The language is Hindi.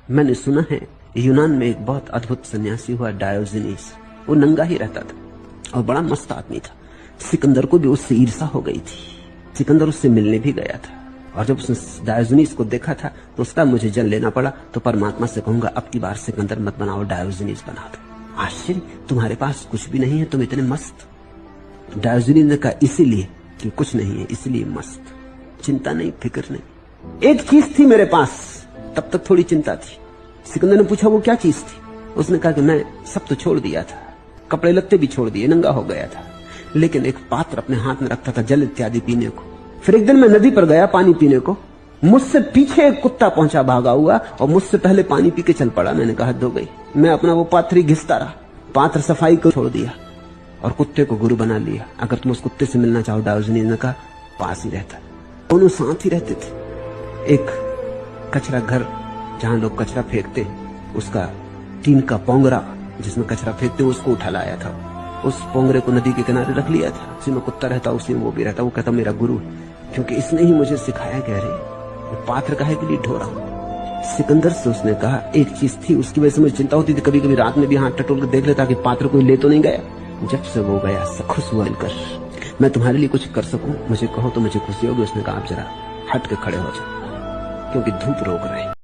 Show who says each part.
Speaker 1: मैंने सुना है यूनान में एक बहुत अद्भुत सन्यासी हुआ डायोजनीस। वो नंगा ही रहता था और बड़ा मस्त आदमी था। सिकंदर को भी उससे ईर्षा हो गई थी। सिकंदर उससे मिलने भी गया था और जब उसने डायोजनीस को देखा था तो उसका मुझे जल लेना पड़ा, तो परमात्मा से कहूंगा अब की बार सिकंदर मत बनाओ, डायोजनीस बना दो। आश्चर्य, तुम्हारे पास कुछ भी नहीं है, तुम इतने मस्त। डायोजनीस ने कहा इसीलिए कि कुछ नहीं है, इसलिए मस्त। चिंता नहीं, फिक्र नहीं। एक चीज थी मेरे पास, तब तक थोड़ी चिंता थी। सिकंदर ने पूछा वो क्या चीज थी? उसने कहा कि मैं सब तो छोड़ दिया था, कपड़े लत्ते भी छोड़ दिए, नंगा हो गया था, लेकिन एक पात्र अपने हाथ में रखता था जल इत्यादि पीने को। फिर एक दिन मैं नदी पर गया पानी पीने को, मुझसे पीछे एक कुत्ता पहुंचा भागा हुआ और मुझसे पहले पानी पी के चल पड़ा। मैंने कहा हद हो गई। मैं अपना वो पात्र ही घिसता रहा, पात्र सफाई को छोड़ दिया और कुत्ते को गुरु बना लिया। अगर तुम उस कुत्ते से मिलना चाहो, डायोजनीस ने कहा, पास ही रहता। दोनों साथ ही रहते थे। एक कचरा घर जहां लोग कचरा फेंकते हैं, उसका टीन का पोंगरा जिसमें कचरा फेंकते हैं, उसको उठा लाया था। उस पोंगरे को नदी के किनारे रख लिया था। उसी में कुत्ता रहता, उसी में वो भी रहता। वो कहता मेरा गुरु है, क्योंकि इसने ही मुझे सिखाया। कह रहे पात्र काहे के लिए ढो रहा। सिकंदर से उसने कहा एक चीज थी, उसकी वजह से मुझे चिंता होती थी। कभी कभी रात में भी हाथ टटोल कर देख लेता कि पात्र कोई ले तो नहीं गया। जब से वो गया खुश हुआ कर, मैं तुम्हारे लिए कुछ कर सकूं, मुझे कहो तो मुझे खुशी होगी। उसने कहा आप जरा हट के खड़े हो जाओ, क्योंकि धूप रोक रहे हैं।